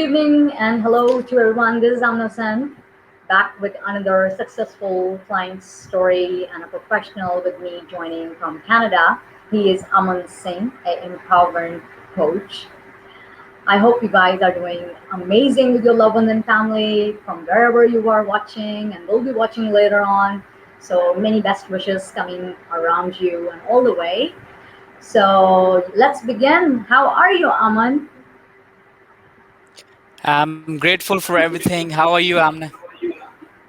evening and hello to everyone. This is Amna Hussain back with another successful client story and a professional with me joining from Canada. He is Aman Singh, an empowerment coach. I hope you guys are doing amazing with your loved ones and family from wherever you are watching and will be watching later on. So many best wishes coming around you and all the way. So let's begin. How are you, Aman? I'm grateful for everything. How are you, Amna?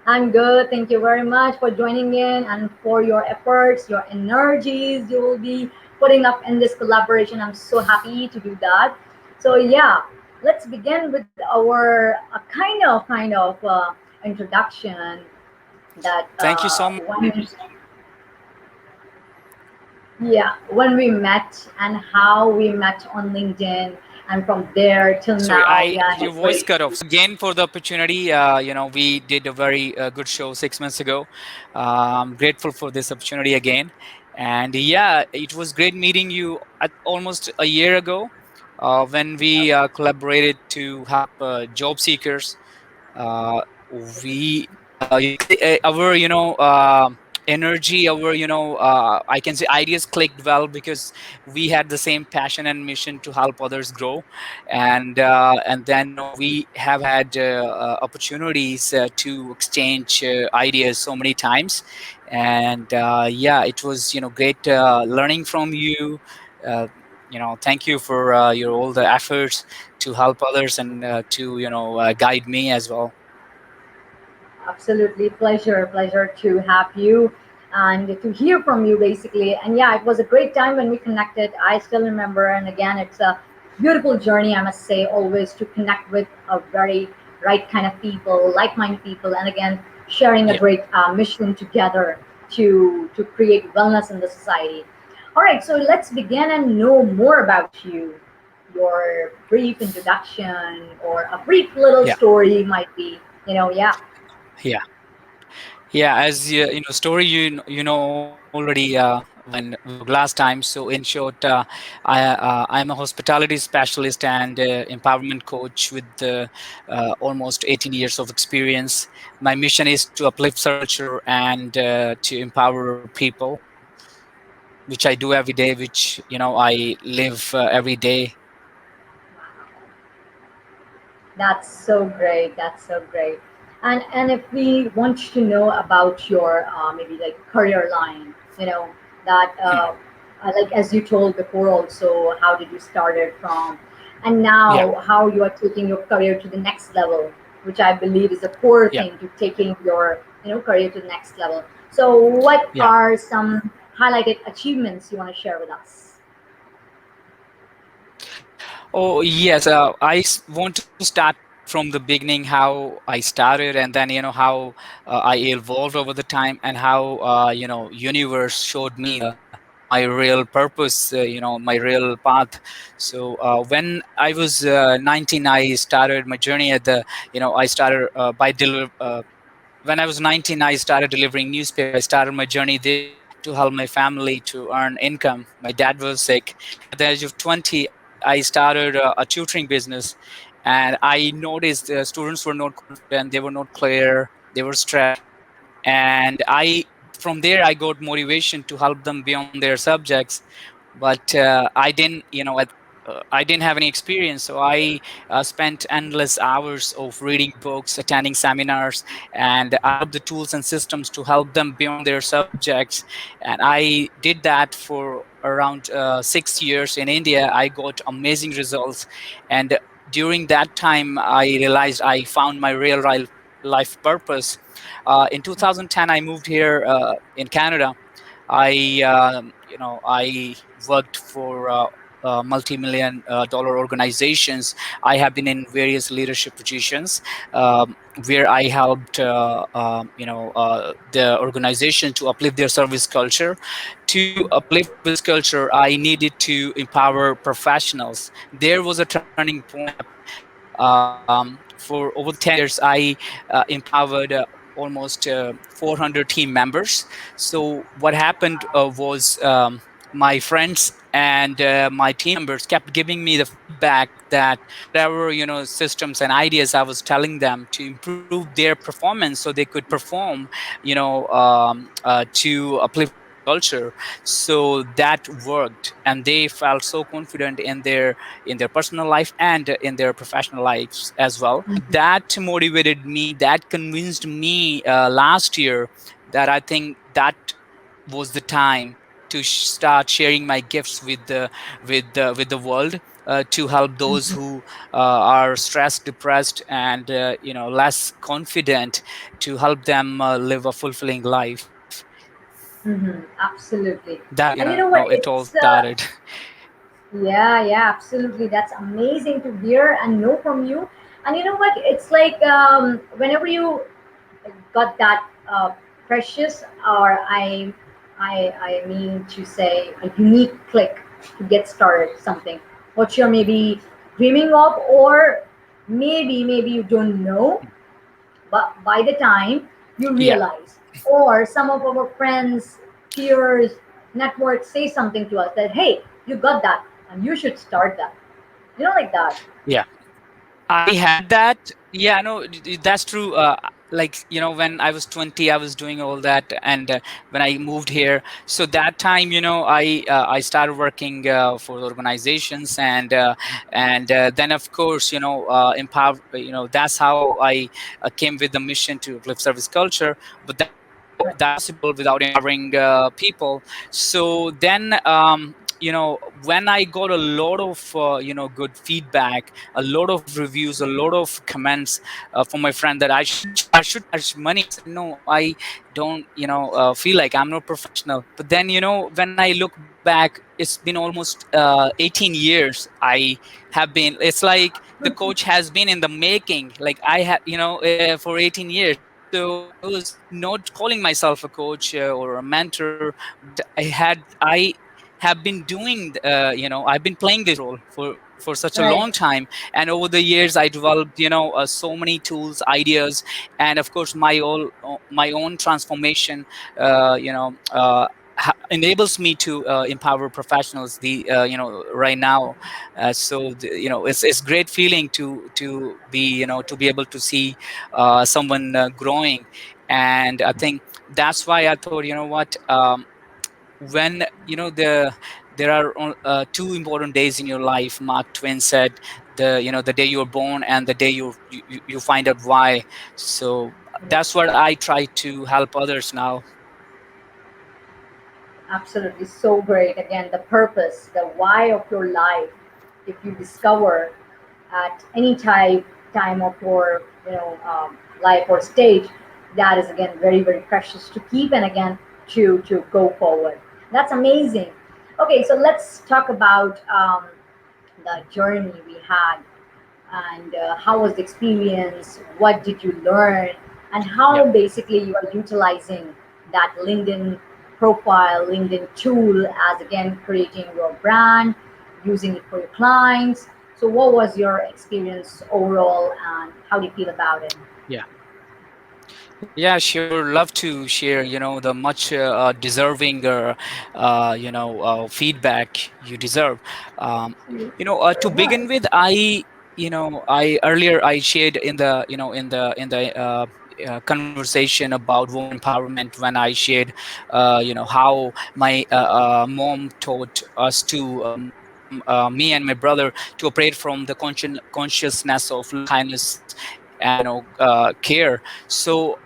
I'm good. Thank you very much for joining in and for your efforts, your energies you will be putting up in this collaboration. I'm so happy to do that. So yeah, let's begin with our kind of introduction that Thank you so much. when we met and how we met on LinkedIn and from there till Sorry, now. I Yeah, your voice cut off. So again, for the opportunity, we did a very good show 6 months ago. I'm grateful for this opportunity again, and yeah, it was great meeting you at almost a year ago when we collaborated to help job seekers. uh, we our energy, our I can say ideas clicked well because we had the same passion and mission to help others grow. And then we have had opportunities to exchange ideas so many times. And yeah, it was great learning from you. uh, Thank you for your all the efforts to help others and to guide me as well. absolutely, pleasure to have you and to hear from you basically. And yeah, it was a great time when we connected. I still remember, and again, it's a beautiful journey, I must say, always to connect with a very right kind of people, like-minded people, and again, sharing a Yeah. great mission together to create wellness in the society. All right, so let's begin and know more about you. Your brief introduction or a brief little Yeah. story might be, yeah. Yeah. Yeah, as story already when we talked last time. So in short, I'm a hospitality specialist and empowerment coach with almost 18 years of experience. My mission is to uplift culture and to empower people, which I do every day, which I live every day. That's so great. That's so great. And if we want to know about your maybe like career line, that Hmm. like as you told before, also how did you start it from, and Yeah, now how you are taking your career to the next level, which I believe is a core yeah, thing to taking your career to the next level. So, what yeah. are some highlighted achievements you want to share with us? Oh, yes. Want to start from the beginning, how I started, and then how I evolved over the time, and how universe showed me my real purpose, my real path. So when I was 19, I started my journey at the I started by deliver. When I was 19, I started delivering newspaper. I started my journey there to help my family to earn income. My dad was sick. At the age of 20, I started a tutoring business, and I noticed students were not confident, they were not clear, they were stressed. And from there, I got motivation to help them beyond their subjects. But I didn't have any experience, so I spent endless hours of reading books, attending seminars, and I developed the tools and systems to help them beyond their subjects. And I did that for around 6 years in India. I got amazing results, and during that time, I realized I found my real life purpose. In 2010, I moved here in Canada. I worked for multi-million dollar organizations. I have been in various leadership positions, where I helped the organization to uplift their service culture. To uplift service culture, I needed to empower professionals. There was a turning point that happened. For over 10 years, I empowered almost 400 team members. So what happened was, my friends and my team members kept giving me the feedback feedback that whatever systems and ideas I was telling them to improve their performance so they could perform to uplift the culture. So that worked, and they felt so confident in their personal life and in their professional lives as well. That motivated me, that convinced me last year that I think that was the time to start sharing my gifts with the world, to help those who are stressed, depressed, and less confident, to help them live a fulfilling life. Absolutely. That's how And you know what? it all It's started. Yeah, yeah, absolutely. That's amazing to hear and know from you. And you know what? It's like whenever you got that precious, or I mean to say, a unique click to get started something, what you're maybe dreaming of, or maybe you don't know, but by the time you Yeah, realize, or some of our friends, peers, networks say something to us that, hey, you got that and you should start that, like that. yeah. I had that. Yeah, no, that's true. Like, when I was 20, I was doing all that, and when I moved here, so that time, I started working for organizations, and then of course, empower. That's how I came with the mission to uplift service culture. But that's how Right. that's possible without empowering people. So then, when I got a lot of good feedback, a lot of reviews, a lot of comments from my friend that I should charge money. I said, no, I don't feel like I'm not professional. But then, when I look back, it's been almost 18 years. I have been. It's like the coach has been in the making. Like I have, for 18 years. So I was not calling myself a coach or a mentor, but I have been doing I've been playing this role for such a Right. long time. And over the years I developed so many tools, ideas, and of course my own transformation enables me to empower professionals right now. It's great feeling to be able to see someone growing. And I think that's why I thought, what, when there are two important days in your life. Mark Twain said, the day you're born and the day you find out why. So that's what I try to help others now. Absolutely, so great. Again, the purpose, the why of your life, if you discover at any time of your life or stage, that is again very very precious to keep, and again to go forward. That's amazing. Okay, so let's talk about the journey we had, and how was the experience, what did you learn, and Yeah. how basically you are utilizing that LinkedIn profile, LinkedIn tool, as again creating your brand, using it for your clients. So what was your experience overall, and how do you feel about it? Yeah. Yeah, sure. Love to share, the much deserving feedback you deserve. Um, to Very begin nice. with, I earlier I shared in the conversation about woman empowerment, when I shared, how my mom taught us to, me and my brother, to operate from the consciousness of love, kindness, and care. So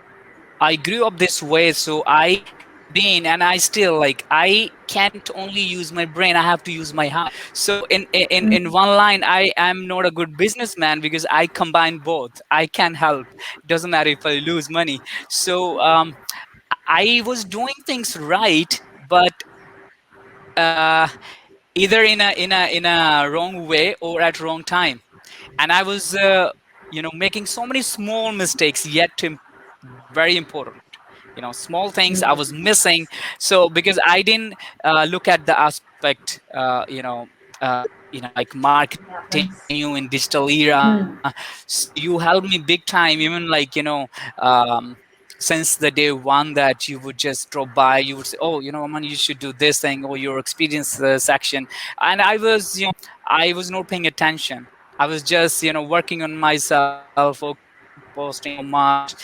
I grew up this way, so I have been, and I still, like, I can't only use my brain; I have to use my heart. So in one line, I am not a good businessman because I combine both. I can help. It doesn't matter if I lose money. So I was doing things right, but uh, either in a wrong way or at wrong time. And I was making so many small mistakes, yet very important, small things I was missing. So because I didn't look at the aspect, like marketing, Happens. revenue in digital era. So you helped me big time, even like, since the day one that you would just drop by, you would say, oh, Aman, you should do this thing, or your experience section. And I was not paying attention. I was just working on myself, focusing on posting so much.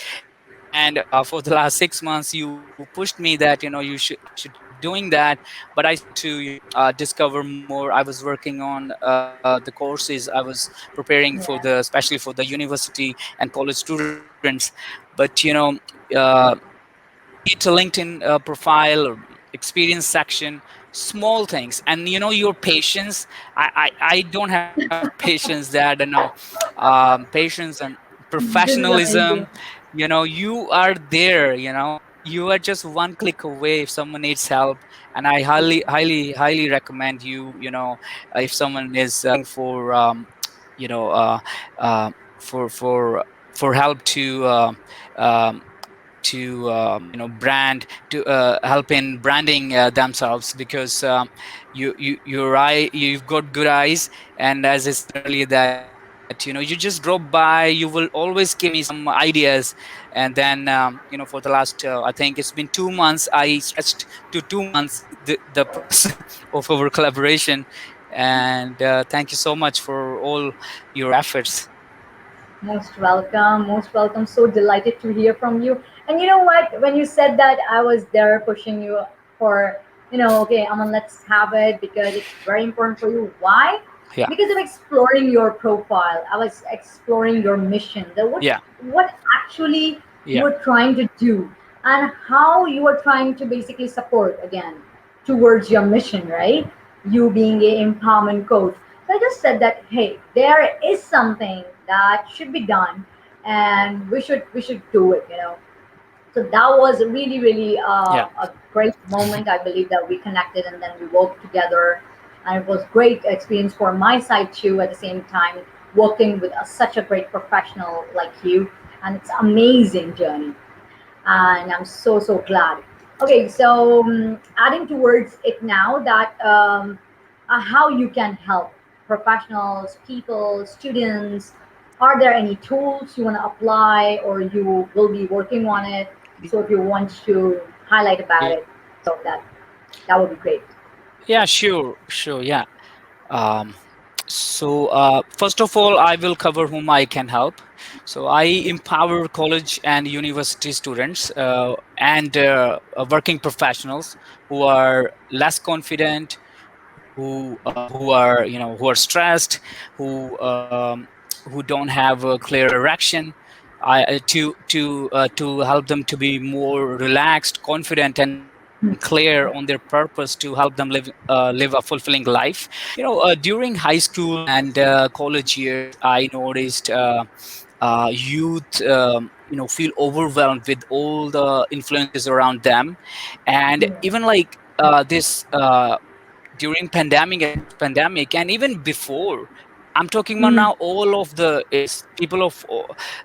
And for the last 6 months you pushed me that I should keep doing that. But I started to discover more. I was working on the courses. I was preparing for the, Yeah. especially for the university and college students. But be it a LinkedIn profile or experience section, small things, and your patience. I don't have patience that patience and This is professionalism. amazing. You are there. You are just one click away if someone needs help. And I highly recommend you. If someone is looking for you know uh, for help to brand, to help in branding themselves, because you've got good eyes. And as I said earlier, that you just drop by, you will always give me some ideas. And then for the last I think it's been 2 months, I stretched to 2 months the process of our collaboration. And thank you so much for all your efforts. Most welcome, most welcome. So delighted to hear from you. And you know what? When you said that, I was there pushing you for, okay, Aman, let's have it because it's very important for you. Why? Yeah, Because of exploring your profile. I was exploring your mission. That yeah, what actually you yeah, were trying to do and how you were trying to basically support again towards your mission, right? You being a empowerment coach. So I just said that, hey, there is something that should be done, and we should do it. So that was really yeah. a great moment. I believe that we connected and then we worked together, and it was great experience for my side too. At the same time, working with such a great professional like you, and it's amazing journey, and I'm so glad. Okay, so adding towards it now that how you can help professionals, people, students. Are there any tools you want to apply, or you will be working on it? So if you want to highlight about it, so that would be great. Yeah, sure, yeah. Um, First of all, I will cover whom I can help. So, I empower college and university students and working professionals who are less confident, who are stressed, who don't have a clear direction. To help them to be more relaxed, confident, and clear on their purpose, to help them live a fulfilling life. During high school and college years, I noticed youth feel overwhelmed with all the influences around them. And Yeah. even like this during pandemic and post pandemic and even before, I'm talking about Mhm. now, all of the is people of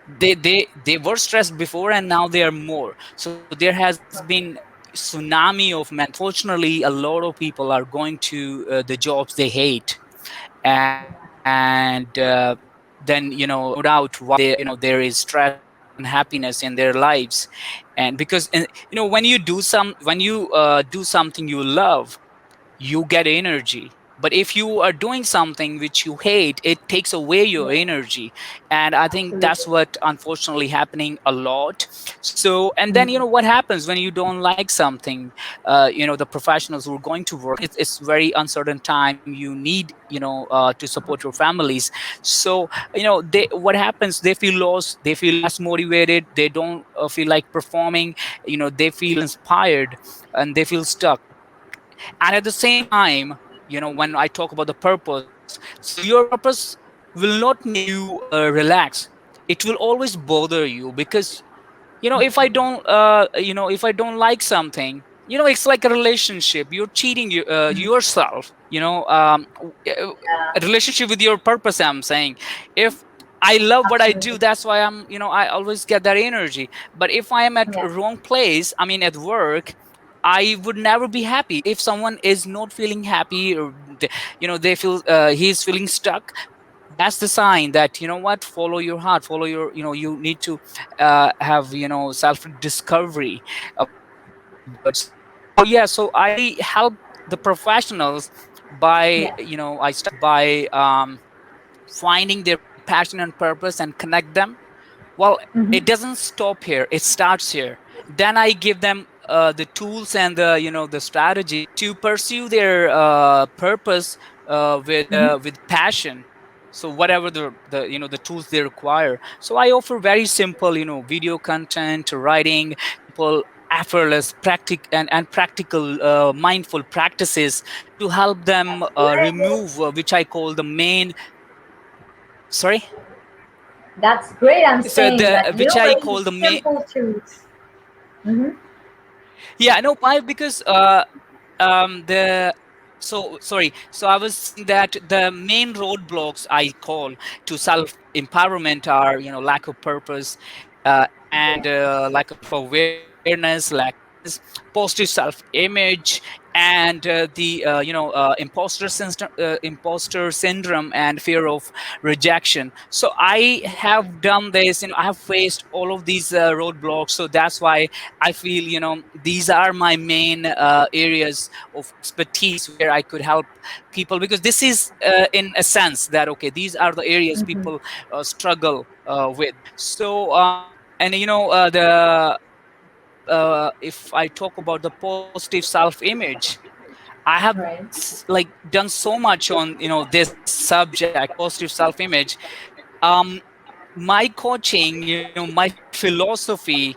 they were stressed before, and now they are more. So there has been tsunami of men. Unfortunately, a lot of people are going to the jobs they hate. And then no doubt why there is stress and unhappiness in their lives. And because when you do something you love, you get energy. But if you are doing something which you hate, it takes away your Yeah, energy. And I think that's absolutely. what unfortunately happening a lot. So, and then Mhm. what happens when you don't like something? The professionals who are going to work, it's very uncertain time. You need to support your families. So they what happens, they feel lost, they feel less motivated, they don't feel like performing. They feel inspired, and they feel stuck. And at the same time, when I talk about the purpose, so your purpose will not make you relax. It will always bother you, because if I don't like something, it's like a relationship. You're cheating yourself, Yeah, a relationship with your purpose, I'm saying. If I love what I do, absolutely. that's why I always get that energy. But if I am at Yeah, wrong place, I mean at work, I would never be happy. If someone is not feeling happy, or they feel he's feeling stuck, that's the sign that, you know what, follow your heart, follow your, you need to have, self discovery about something good. So yeah, so I help the professionals by, Yeah. I start by finding their passion and purpose and connect them. Well, Hmm. it doesn't stop here, it starts here. Then I give them the tools and the, the strategy to pursue their purpose with passion. So whatever the the tools they require, so I offer very simple, video content, writing, simple, effortless, and practical, mindful practices to help them Great. remove, which I call the main, sorry, That's great. I'm so saying the that, which I very call the main. simple tools. Hmm. Yeah, no, why? Because the so sorry. So I was saying that the main roadblocks I call to self empowerment are, lack of purpose, and lack of awareness, lack of confidence, positive self image, and the imposter syndrome and fear of rejection. So I have done this. I have faced all of these roadblocks. So that's why I feel, these are my main areas of expertise where I could help people, because this is, in a sense, that okay, these are the areas Hmm. people struggle with. So and the if I talk about the positive self-image, I have Right. like done so much on, this subject, positive self-image. Um, my coaching, my philosophy,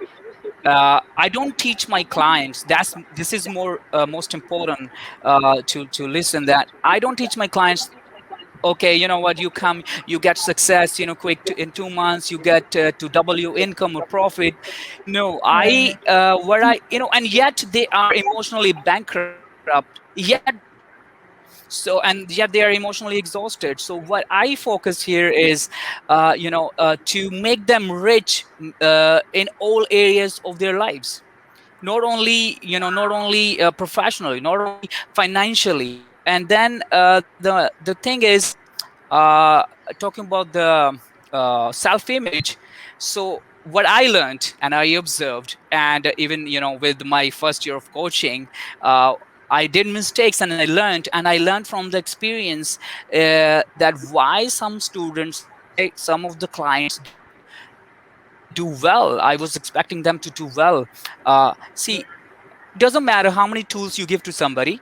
I don't teach my clients. This is more most important to listen, that I don't teach my clients. Okay, you know what? You come, you get success. Quick in 2 months, you get to double your income or profit. No, I Right. what I and yet they are emotionally bankrupt. Yet so and yet they are emotionally exhausted. So what I focus here is to make them rich, in all areas of their lives, not only professionally, not only financially. And then the thing is, uh, talking about the self image. So what I learned and I observed, and even with my first year of coaching, uh, I did mistakes and I learned from the experience, that why some students, why some of the clients don't do well. I was expecting them to do well. See, doesn't matter how many tools you give to somebody.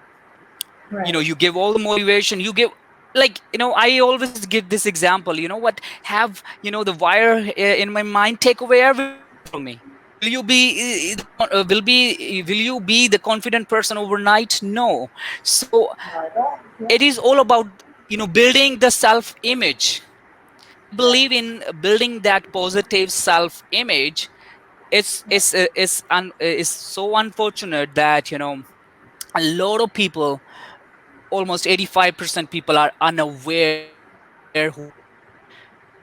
Right. You give all the motivation, you give, like, I always give this example. What, have the wire in my mind take away everything from me? Will you be will you be the confident person overnight? No. So Not at all. Yeah. it is all about building the self image. I Right. believe in building that positive self image. Yeah. It's so unfortunate that a lot of people, almost 85% people, are unaware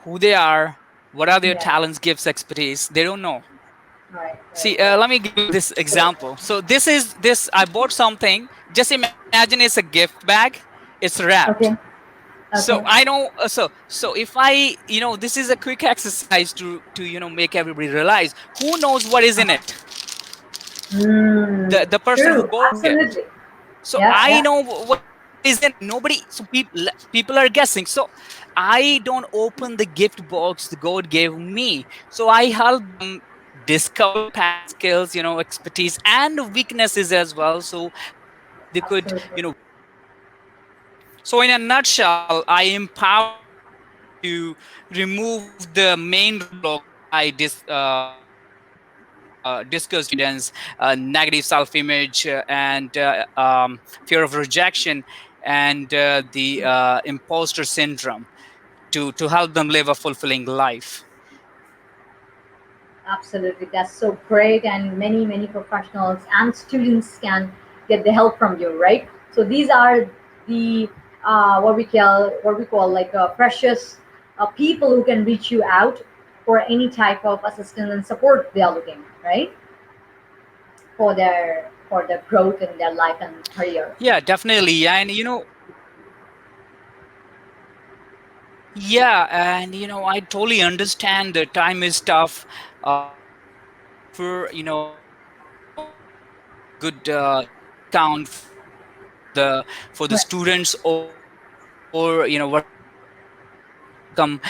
who they are, what are their Yeah. talents, gifts, expertise. They don't know. Right. Right. See, Right. let me give you this So. example. So this I bought something. Just imagine it's a gift bag. It's wrapped. Okay. So Okay. I know. So if I, this is a quick exercise to make everybody realize who knows what is in Uh-huh. it. Mm, The person who true. bought the gift. Absolutely. So Yeah. I Yeah. know what is in it. Nobody. So people are guessing. So I don't open the gift box the God gave me. So I help them discover past skills, expertise and weaknesses as well, so they could Absolutely. build their life. So in a nutshell, I empower them to remove the main roadblocks which I discussed in detail, negative self-image, and fear of rejection, and the imposter syndrome, to help them live a fulfilling life. Absolutely. That's so great. And many, many professionals and students can get the help from you, right? So these are the what we call like precious people who can reach you out for any type of assistance and support they are looking, right? For their growth in their life and career. Yeah, definitely. And Yeah, and I totally understand the time is tough. However, a good discount for the Right. students or working professionals who want to come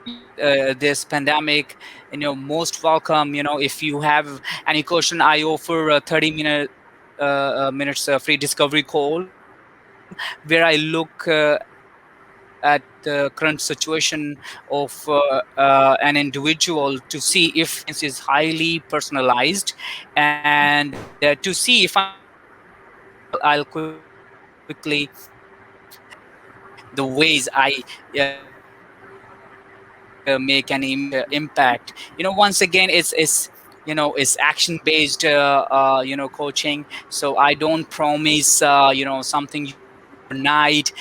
and fight this pandemic. Most welcome. If you have any question, I offer a 30 minutes free discovery call where I look at the current situation of an individual to see if his experience is highly personalized, and to see if I'm able to help. I'll quickly explain the ways I make an immediate impact. Once again, it's action based coaching. So I don't promise something you do overnight.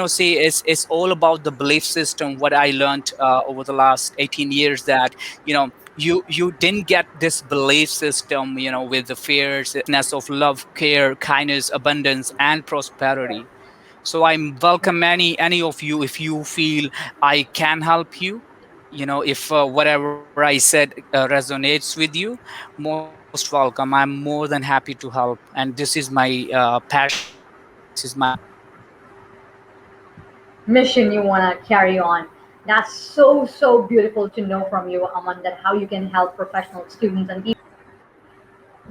See, it's all about the belief system. What I learned over the last 18 years, that you didn't get this belief system with the fears, of love, care, kindness, abundance, and prosperity. So I welcome any of you if you feel I can help you. If whatever I said resonates with you, most welcome. I'm more than happy to help, and this is my passion. This is my Mission you want to carry on. That's so beautiful to know from you, Aman, that how you can help professional students and people.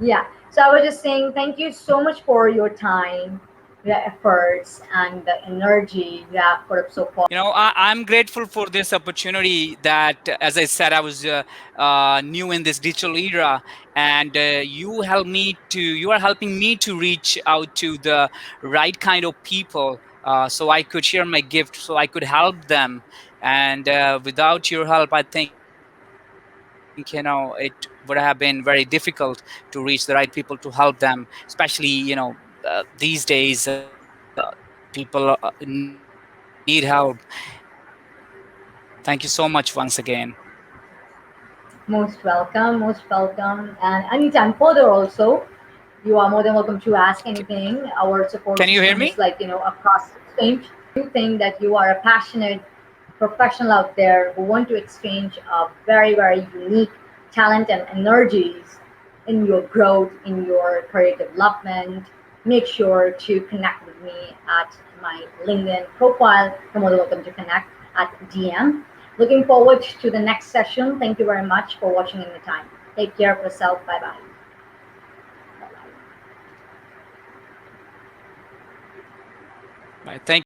Yeah. So I was just saying, thank you so much for your time, the efforts, and the energy you have put up so far. I'm grateful for this opportunity. That, as I said, I was new in this digital era, and you are helping me to reach out to the right kind of people, so I could share my gift, so I could help them. And without your help, I think it would have been very difficult to reach the right people to help them, especially these days. People need help. Thank you so much once again. Most welcome, and anytime further also, you are more than welcome to ask anything. Our Can support you hear system me? is like, across exchange. You think that you are a passionate professional out there who want to exchange a very unique talent and energies in your growth, in your career development, make sure to connect with me at my LinkedIn profile. You're more than welcome to connect at DM. Looking forward to the next session. Thank you very much for watching in the time. Take care of yourself. Bye bye. Bye. Thank you so much.